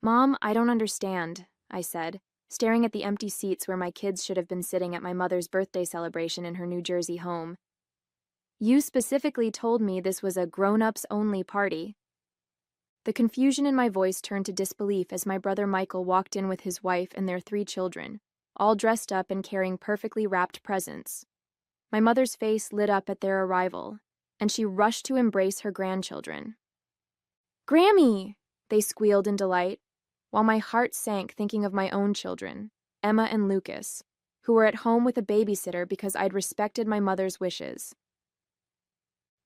Mom, I don't understand, I said, staring at the empty seats where my kids should have been sitting at my mother's birthday celebration in her New Jersey home. You specifically told me this was a grown-ups only party. The confusion in my voice turned to disbelief as my brother Michael walked in with his wife and their 3 children, all dressed up and carrying perfectly wrapped presents. My mother's face lit up at their arrival, and she rushed to embrace her grandchildren. Grammy! They squealed in delight, while my heart sank thinking of my own children, Emma and Lucas, who were at home with a babysitter because I'd respected my mother's wishes.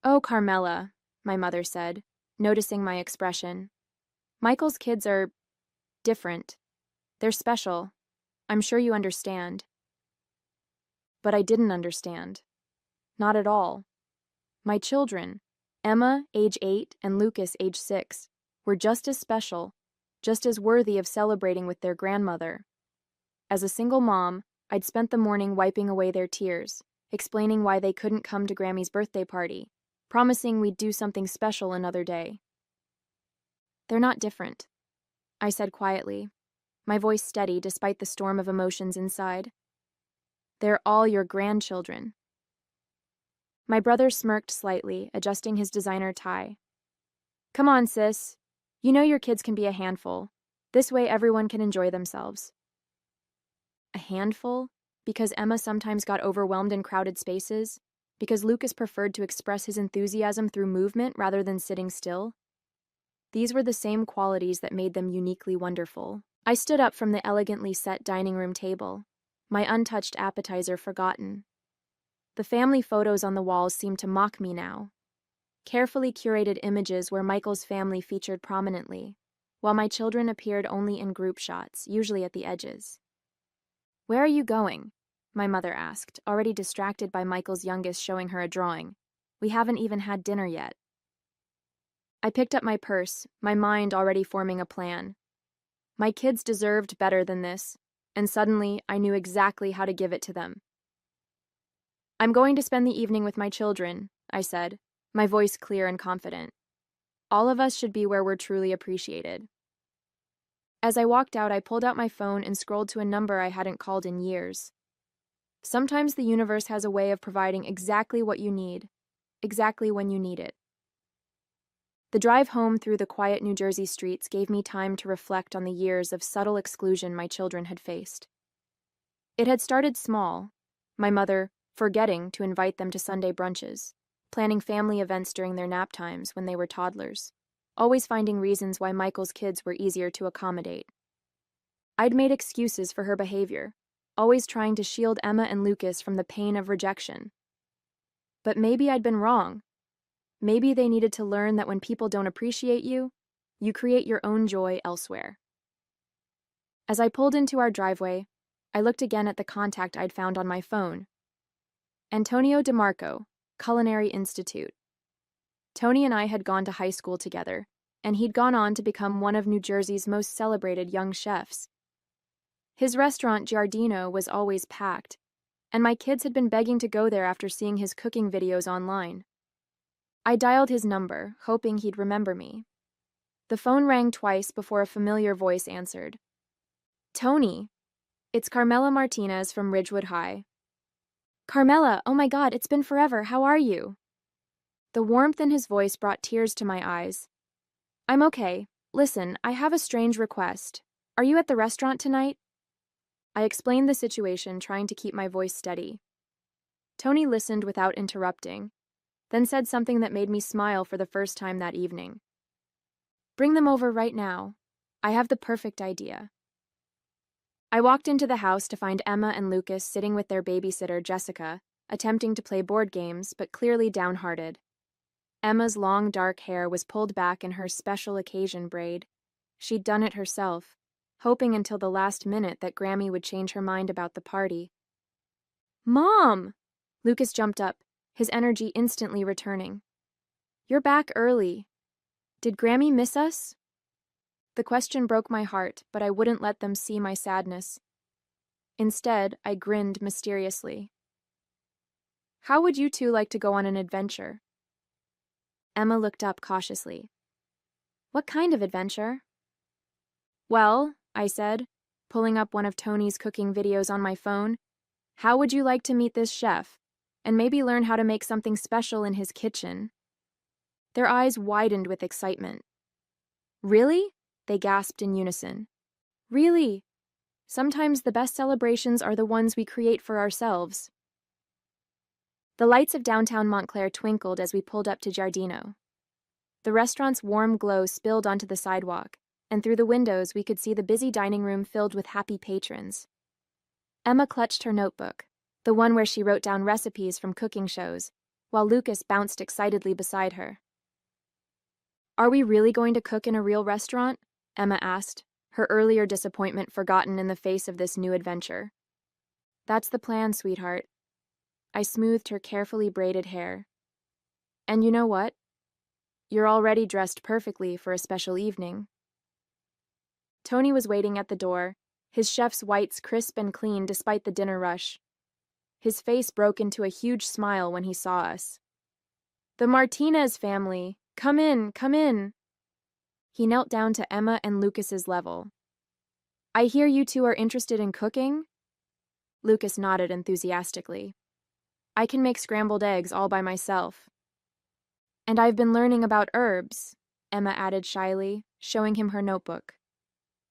Oh, Carmela, my mother said, noticing my expression. Michael's kids are different. They're special. I'm sure you understand. But I didn't understand. Not at all. My children, Emma, age 8, and Lucas, age 6, were just as special, just as worthy of celebrating with their grandmother. As a single mom, I'd spent the morning wiping away their tears, explaining why they couldn't come to Grammy's birthday party, promising we'd do something special another day. They're not different, I said quietly, my voice steady despite the storm of emotions inside. They're all your grandchildren. My brother smirked slightly, adjusting his designer tie. Come on, sis. You know your kids can be a handful. This way everyone can enjoy themselves. A handful? Because Emma sometimes got overwhelmed in crowded spaces? Because Lucas preferred to express his enthusiasm through movement rather than sitting still? These were the same qualities that made them uniquely wonderful. I stood up from the elegantly set dining room table, my untouched appetizer forgotten. The family photos on the walls seemed to mock me now. Carefully curated images where Michael's family featured prominently, while my children appeared only in group shots, usually at the edges. Where are you going? My mother asked, already distracted by Michael's youngest showing her a drawing. We haven't even had dinner yet. I picked up my purse, my mind already forming a plan. My kids deserved better than this, and suddenly I knew exactly how to give it to them. I'm going to spend the evening with my children, I said, my voice clear and confident. All of us should be where we're truly appreciated. As I walked out, I pulled out my phone and scrolled to a number I hadn't called in years. Sometimes the universe has a way of providing exactly what you need, exactly when you need it. The drive home through the quiet New Jersey streets gave me time to reflect on the years of subtle exclusion my children had faced. It had started small, my mother forgetting to invite them to Sunday brunches, planning family events during their nap times when they were toddlers, always finding reasons why Michael's kids were easier to accommodate. I'd made excuses for her behavior, always trying to shield Emma and Lucas from the pain of rejection. But maybe I'd been wrong. Maybe they needed to learn that when people don't appreciate you, you create your own joy elsewhere. As I pulled into our driveway, I looked again at the contact I'd found on my phone. Antonio DeMarco, Culinary Institute. Tony and I had gone to high school together, and he'd gone on to become one of New Jersey's most celebrated young chefs. His restaurant, Giardino, was always packed, and my kids had been begging to go there after seeing his cooking videos online. I dialed his number, hoping he'd remember me. The phone rang twice before a familiar voice answered. Tony, it's Carmela Martinez from Ridgewood High. Carmela, oh my God, it's been forever, how are you? The warmth in his voice brought tears to my eyes. I'm okay. Listen, I have a strange request. Are you at the restaurant tonight? I explained the situation, trying to keep my voice steady. Tony listened without interrupting, then said something that made me smile for the first time that evening. Bring them over right now. I have the perfect idea. I walked into the house to find Emma and Lucas sitting with their babysitter, Jessica, attempting to play board games, but clearly downhearted. Emma's long dark hair was pulled back in her special occasion braid. She'd done it herself, hoping until the last minute that Grammy would change her mind about the party. Mom! Lucas jumped up, his energy instantly returning. You're back early. Did Grammy miss us? The question broke my heart, but I wouldn't let them see my sadness. Instead, I grinned mysteriously. How would you two like to go on an adventure? Emma looked up cautiously. What kind of adventure? Well, I said, pulling up one of Tony's cooking videos on my phone, how would you like to meet this chef? And maybe learn how to make something special in his kitchen? Their eyes widened with excitement. Really? They gasped in unison. Really? Sometimes the best celebrations are the ones we create for ourselves. The lights of downtown Montclair twinkled as we pulled up to Giardino. The restaurant's warm glow spilled onto the sidewalk, and through the windows we could see the busy dining room filled with happy patrons. Emma clutched her notebook, the one where she wrote down recipes from cooking shows, while Lucas bounced excitedly beside her. Are we really going to cook in a real restaurant? Emma asked, her earlier disappointment forgotten in the face of this new adventure. That's the plan, sweetheart. I smoothed her carefully braided hair. And you know what? You're already dressed perfectly for a special evening. Tony was waiting at the door, his chef's whites crisp and clean despite the dinner rush. His face broke into a huge smile when he saw us. The Martinez family! Come in, come in! He knelt down to Emma and Lucas's level. I hear you two are interested in cooking? Lucas nodded enthusiastically. I can make scrambled eggs all by myself. And I've been learning about herbs, Emma added shyly, showing him her notebook.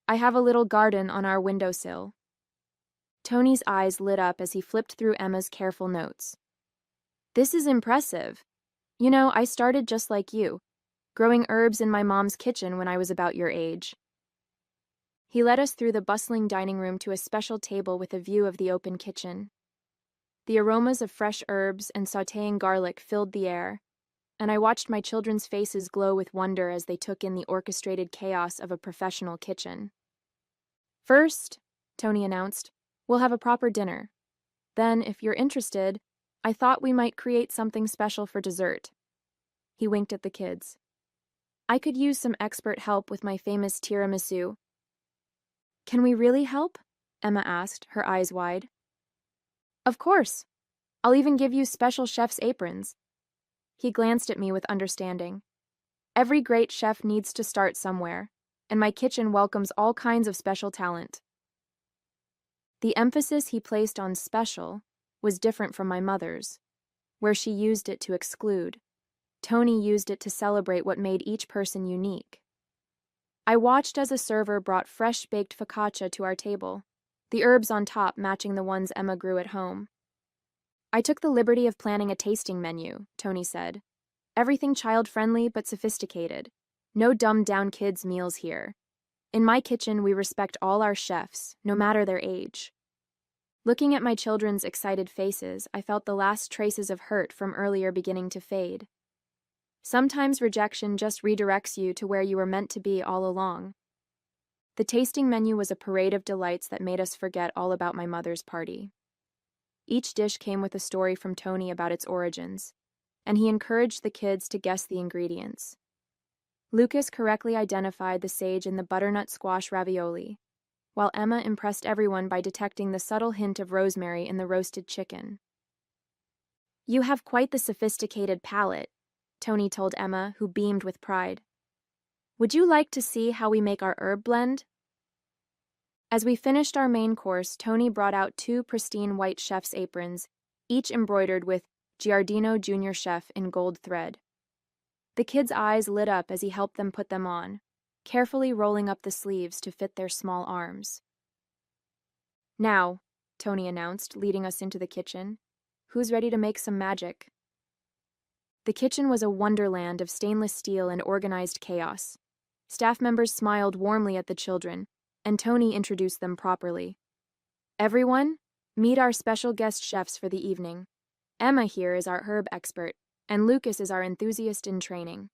I have a little garden on our windowsill. Tony's eyes lit up as he flipped through Emma's careful notes. This is impressive. You know, I started just like you, growing herbs in my mom's kitchen when I was about your age. He led us through the bustling dining room to a special table with a view of the open kitchen. The aromas of fresh herbs and sautéing garlic filled the air, and I watched my children's faces glow with wonder as they took in the orchestrated chaos of a professional kitchen. First, Tony announced, we'll have a proper dinner. Then, if you're interested, I thought we might create something special for dessert. He winked at the kids. I could use some expert help with my famous tiramisu. Can we really help? Emma asked, her eyes wide. Of course. I'll even give you special chef's aprons. He glanced at me with understanding. Every great chef needs to start somewhere, and my kitchen welcomes all kinds of special talent. The emphasis he placed on special was different from my mother's, where she used it to exclude. Tony used it to celebrate what made each person unique. I watched as a server brought fresh-baked focaccia to our table, the herbs on top matching the ones Emma grew at home. I took the liberty of planning a tasting menu, Tony said. Everything child-friendly but sophisticated. No dumbed-down kids' meals here. In my kitchen, we respect all our chefs, no matter their age. Looking at my children's excited faces, I felt the last traces of hurt from earlier beginning to fade. Sometimes rejection just redirects you to where you were meant to be all along. The tasting menu was a parade of delights that made us forget all about my mother's party. Each dish came with a story from Tony about its origins, and he encouraged the kids to guess the ingredients. Lucas correctly identified the sage in the butternut squash ravioli, while Emma impressed everyone by detecting the subtle hint of rosemary in the roasted chicken. You have quite the sophisticated palate, Tony told Emma, who beamed with pride. Would you like to see how we make our herb blend? As we finished our main course, Tony brought out 2 pristine white chef's aprons, each embroidered with Giardino Junior Chef in gold thread. The kids' eyes lit up as he helped them put them on, carefully rolling up the sleeves to fit their small arms. Now, Tony announced, leading us into the kitchen, who's ready to make some magic? The kitchen was a wonderland of stainless steel and organized chaos. Staff members smiled warmly at the children, and Tony introduced them properly. Everyone, meet our special guest chefs for the evening. Emma here is our herb expert, and Lucas is our enthusiast in training.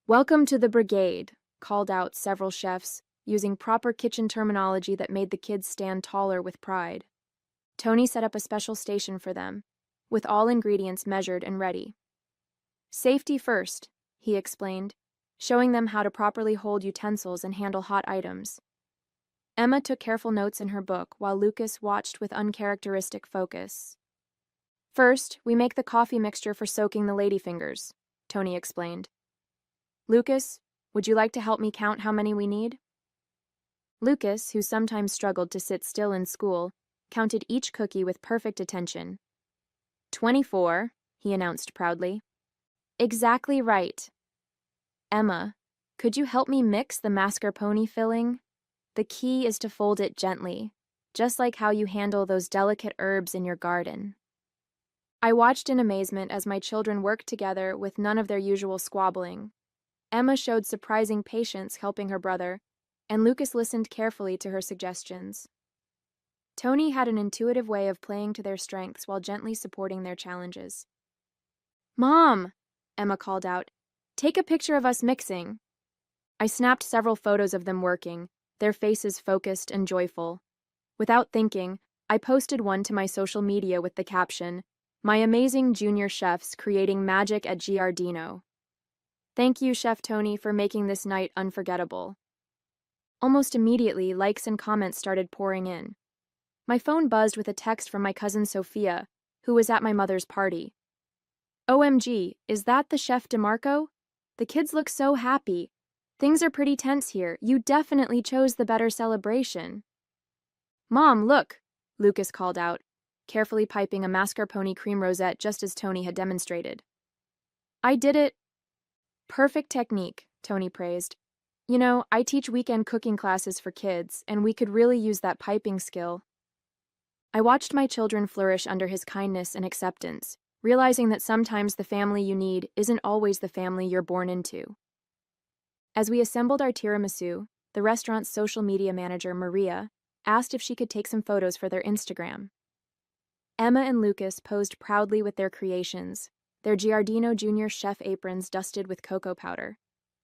Welcome to the brigade, called out several chefs, using proper kitchen terminology that made the kids stand taller with pride. Tony set up a special station for them, with all ingredients measured and ready. Safety first, he explained, showing them how to properly hold utensils and handle hot items. Emma took careful notes in her book while Lucas watched with uncharacteristic focus. First, we make the coffee mixture for soaking the ladyfingers, Tony explained. Lucas, would you like to help me count how many we need? Lucas, who sometimes struggled to sit still in school, counted each cookie with perfect attention. 24, he announced proudly. Exactly right. Emma, could you help me mix the mascarpone filling? The key is to fold it gently, just like how you handle those delicate herbs in your garden. I watched in amazement as my children worked together with none of their usual squabbling. Emma showed surprising patience helping her brother, and Lucas listened carefully to her suggestions. Tony had an intuitive way of playing to their strengths while gently supporting their challenges. Mom, Emma called out, take a picture of us mixing. I snapped several photos of them working, their faces focused and joyful. Without thinking, I posted one to my social media with the caption, "My amazing junior chefs creating magic at Giardino. Thank you, Chef Tony, for making this night unforgettable." Almost immediately, likes and comments started pouring in. My phone buzzed with a text from my cousin Sophia, who was at my mother's party. OMG, is that the Chef DeMarco? The kids look so happy. Things are pretty tense here. You definitely chose the better celebration. Mom, look, Lucas called out, carefully piping a mascarpone cream rosette just as Tony had demonstrated. I did it. Perfect technique, Tony praised. You know, I teach weekend cooking classes for kids, and we could really use that piping skill. I watched my children flourish under his kindness and acceptance, realizing that sometimes the family you need isn't always the family you're born into. As we assembled our tiramisu, the restaurant's social media manager, Maria, asked if she could take some photos for their Instagram. Emma and Lucas posed proudly with their creations, their Giardino Junior chef aprons dusted with cocoa powder,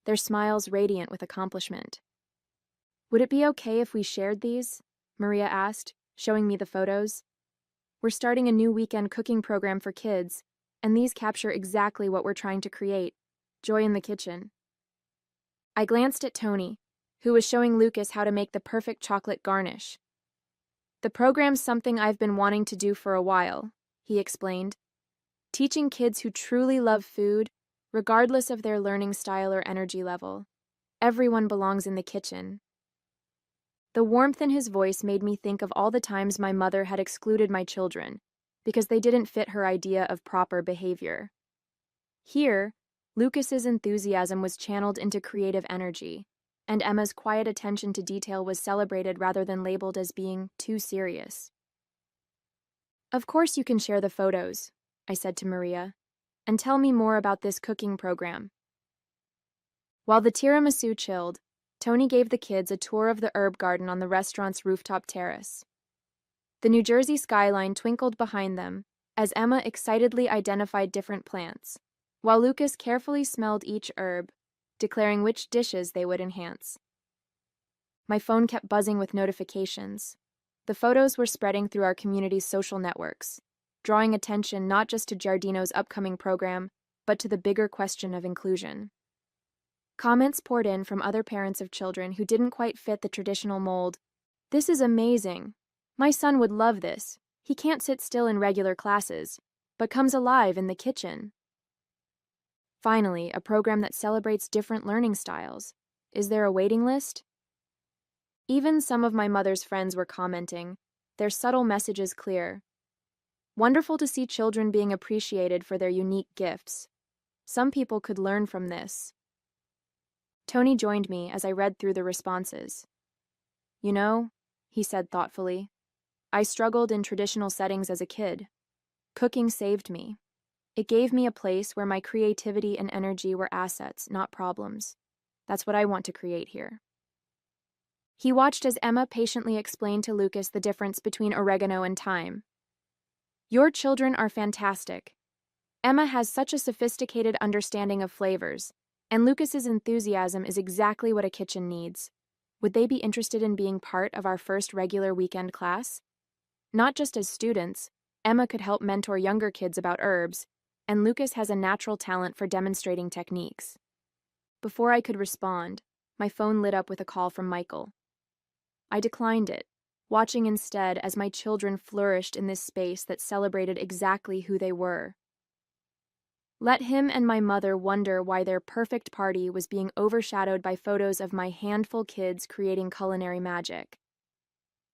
their smiles radiant with accomplishment. Would it be okay if we shared these? Maria asked, showing me the photos. We're starting a new weekend cooking program for kids, and these capture exactly what we're trying to create, joy in the kitchen. I glanced at Tony, who was showing Lucas how to make the perfect chocolate garnish. The program's something I've been wanting to do for a while, he explained. Teaching kids who truly love food, regardless of their learning style or energy level. Everyone belongs in the kitchen. The warmth in his voice made me think of all the times my mother had excluded my children because they didn't fit her idea of proper behavior. Here, Lucas's enthusiasm was channeled into creative energy, and Emma's quiet attention to detail was celebrated rather than labeled as being too serious. Of course you can share the photos, I said to Maria, and tell me more about this cooking program. While the tiramisu chilled, Tony gave the kids a tour of the herb garden on the restaurant's rooftop terrace. The New Jersey skyline twinkled behind them as Emma excitedly identified different plants, while Lucas carefully smelled each herb, declaring which dishes they would enhance. My phone kept buzzing with notifications. The photos were spreading through our community's social networks, drawing attention not just to Giardino's upcoming program, but to the bigger question of inclusion. Comments poured in from other parents of children who didn't quite fit the traditional mold. This is amazing. My son would love this. He can't sit still in regular classes, but comes alive in the kitchen. Finally, a program that celebrates different learning styles. Is there a waiting list? Even some of my mother's friends were commenting, their subtle messages clear. Wonderful to see children being appreciated for their unique gifts. Some people could learn from this. Tony joined me as I read through the responses. You know, he said thoughtfully, I struggled in traditional settings as a kid. Cooking saved me. It gave me a place where my creativity and energy were assets, not problems. That's what I want to create here. He watched as Emma patiently explained to Lucas the difference between oregano and thyme. Your children are fantastic. Emma has such a sophisticated understanding of flavors, and Lucas's enthusiasm is exactly what a kitchen needs. Would they be interested in being part of our first regular weekend class? Not just as students, Emma could help mentor younger kids about herbs, and Lucas has a natural talent for demonstrating techniques. Before I could respond, my phone lit up with a call from Michael. I declined it, watching instead as my children flourished in this space that celebrated exactly who they were. Let him and my mother wonder why their perfect party was being overshadowed by photos of my handful kids creating culinary magic.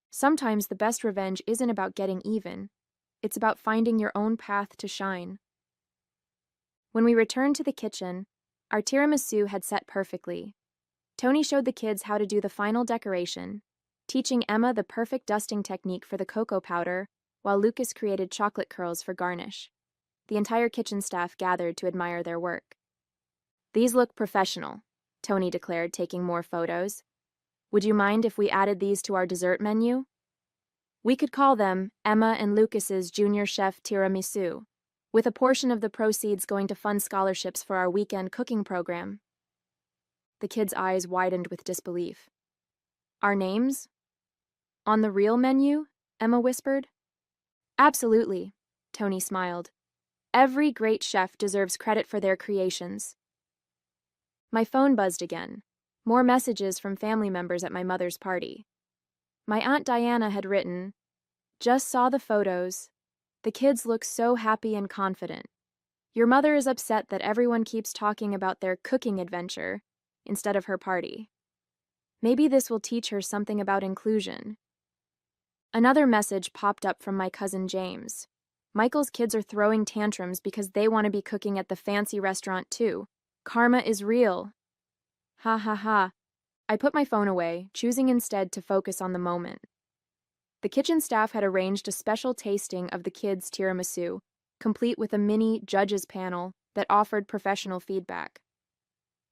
Sometimes the best revenge isn't about getting even. It's about finding your own path to shine. When we returned to the kitchen, our tiramisu had set perfectly. Tony showed the kids how to do the final decoration, teaching Emma the perfect dusting technique for the cocoa powder, while Lucas created chocolate curls for garnish. The entire kitchen staff gathered to admire their work. "These look professional," Tony declared, taking more photos. "Would you mind if we added these to our dessert menu? We could call them Emma and Lucas's Junior Chef Tiramisu, with a portion of the proceeds going to fund scholarships for our weekend cooking program." The kids' eyes widened with disbelief. "Our names? On the real menu?" Emma whispered. "Absolutely," Tony smiled. "Every great chef deserves credit for their creations." My phone buzzed again. More messages from family members at my mother's party. My Aunt Diana had written, "Just saw the photos. The kids look so happy and confident. Your mother is upset that everyone keeps talking about their cooking adventure instead of her party. Maybe this will teach her something about inclusion." Another message popped up from my cousin James. "Michael's kids are throwing tantrums because they want to be cooking at the fancy restaurant too. Karma is real." Ha ha ha. I put my phone away, choosing instead to focus on the moment. The kitchen staff had arranged a special tasting of the kids' tiramisu, complete with a mini judges panel that offered professional feedback.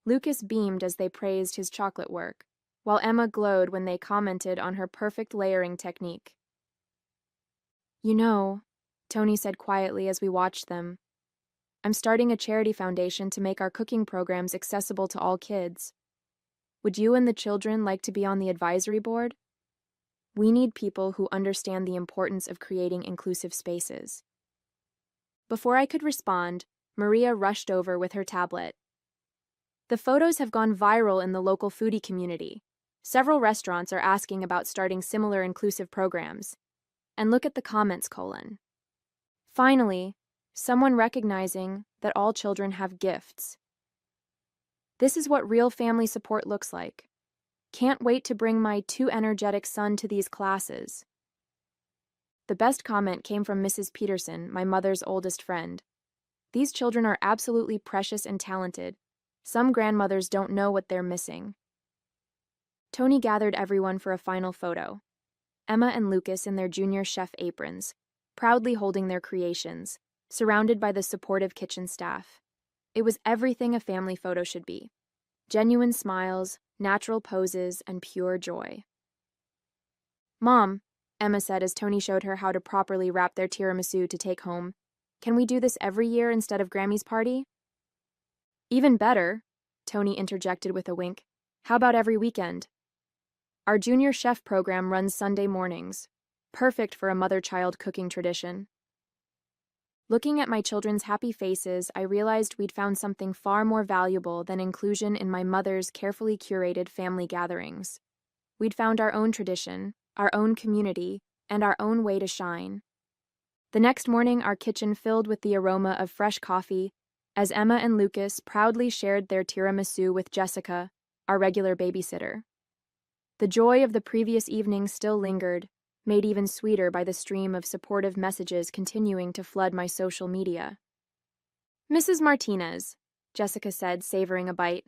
Lucas beamed as they praised his chocolate work, while Emma glowed when they commented on her perfect layering technique. "You know," Tony said quietly as we watched them, "I'm starting a charity foundation to make our cooking programs accessible to all kids. Would you and the children like to be on the advisory board? We need people who understand the importance of creating inclusive spaces." Before I could respond, Maria rushed over with her tablet. "The photos have gone viral in the local foodie community. Several restaurants are asking about starting similar inclusive programs. And look at the comments, colon. Finally, someone recognizing that all children have gifts. This is what real family support looks like. Can't wait to bring my too energetic son to these classes." The best comment came from Mrs. Peterson, my mother's oldest friend. "These children are absolutely precious and talented. Some grandmothers don't know what they're missing." Tony gathered everyone for a final photo. Emma and Lucas in their junior chef aprons, proudly holding their creations, surrounded by the supportive kitchen staff. It was everything a family photo should be. Genuine smiles, natural poses, and pure joy. "Mom," Emma said as Tony showed her how to properly wrap their tiramisu to take home, "can we do this every year instead of Grammy's party?" "Even better," Tony interjected with a wink. "How about every weekend? Our junior chef program runs Sunday mornings. Perfect for a mother-child cooking tradition." Looking at my children's happy faces, I realized we'd found something far more valuable than inclusion in my mother's carefully curated family gatherings. We'd found our own tradition, our own community, and our own way to shine. The next morning, our kitchen filled with the aroma of fresh coffee, as Emma and Lucas proudly shared their tiramisu with Jessica, our regular babysitter. The joy of the previous evening still lingered, made even sweeter by the stream of supportive messages continuing to flood my social media. "Mrs. Martinez," Jessica said, savoring a bite.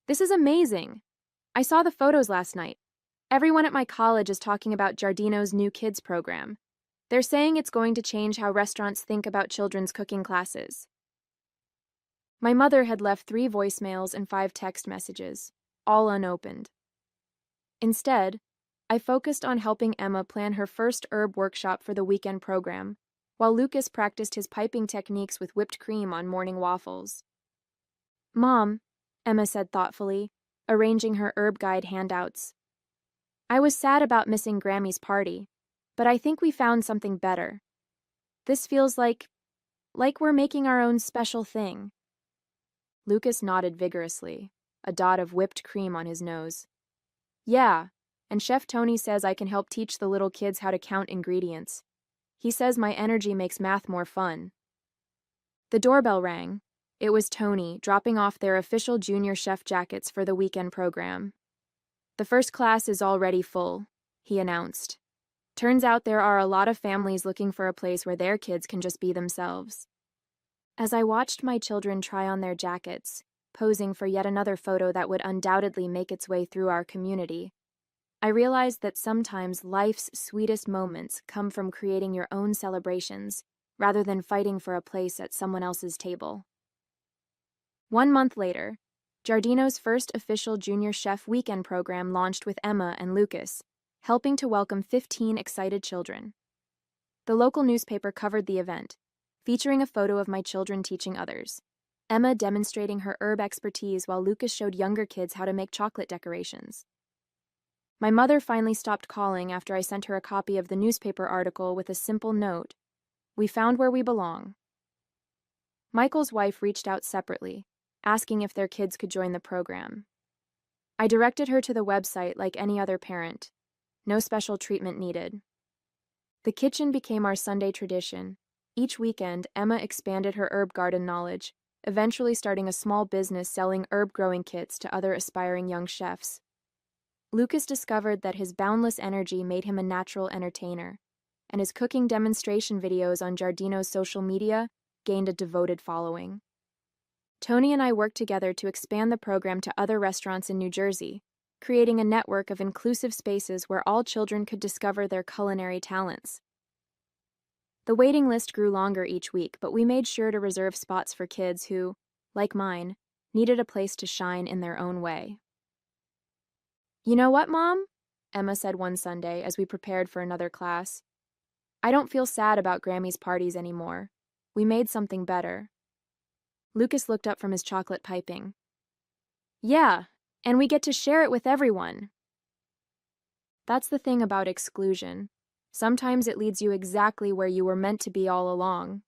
"This is amazing. I saw the photos last night. Everyone at my college is talking about Giardino's new kids program. They're saying it's going to change how restaurants think about children's cooking classes." My mother had left 3 voicemails and 5 text messages, all unopened. Instead, I focused on helping Emma plan her first herb workshop for the weekend program, while Lucas practiced his piping techniques with whipped cream on morning waffles. "Mom," Emma said thoughtfully, arranging her herb guide handouts. "I was sad about missing Grammy's party, but I think we found something better. This feels like we're making our own special thing." Lucas nodded vigorously, a dot of whipped cream on his nose. "Yeah, and Chef Tony says I can help teach the little kids how to count ingredients. He says my energy makes math more fun." The doorbell rang, It was Tony, dropping off their official junior chef jackets for the weekend program. "The first class is already full," he announced. "Turns out there are a lot of families looking for a place where their kids can just be themselves." As I watched my children try on their jackets, posing for yet another photo that would undoubtedly make its way through our community, I realized that sometimes life's sweetest moments come from creating your own celebrations rather than fighting for a place at someone else's table. 1 month later, Giardino's first official junior chef weekend program launched with Emma and Lucas, helping to welcome 15 excited children. The local newspaper covered the event, featuring a photo of my children teaching others, Emma demonstrating her herb expertise while Lucas showed younger kids how to make chocolate decorations. My mother finally stopped calling after I sent her a copy of the newspaper article with a simple note: "We found where we belong." Michael's wife reached out separately, asking if their kids could join the program. I directed her to the website like any other parent. No special treatment needed. The kitchen became our Sunday tradition. Each weekend, Emma expanded her herb garden knowledge, eventually starting a small business selling herb-growing kits to other aspiring young chefs. Lucas discovered that his boundless energy made him a natural entertainer, and his cooking demonstration videos on Giardino's social media gained a devoted following. Tony and I worked together to expand the program to other restaurants in New Jersey, creating a network of inclusive spaces where all children could discover their culinary talents. The waiting list grew longer each week, but we made sure to reserve spots for kids who, like mine, needed a place to shine in their own way. "You know what, Mom?" Emma said one Sunday as we prepared for another class. "I don't feel sad about Grammy's parties anymore. We made something better." Lucas looked up from his chocolate piping. "Yeah, and we get to share it with everyone." That's the thing about exclusion. Sometimes it leads you exactly where you were meant to be all along.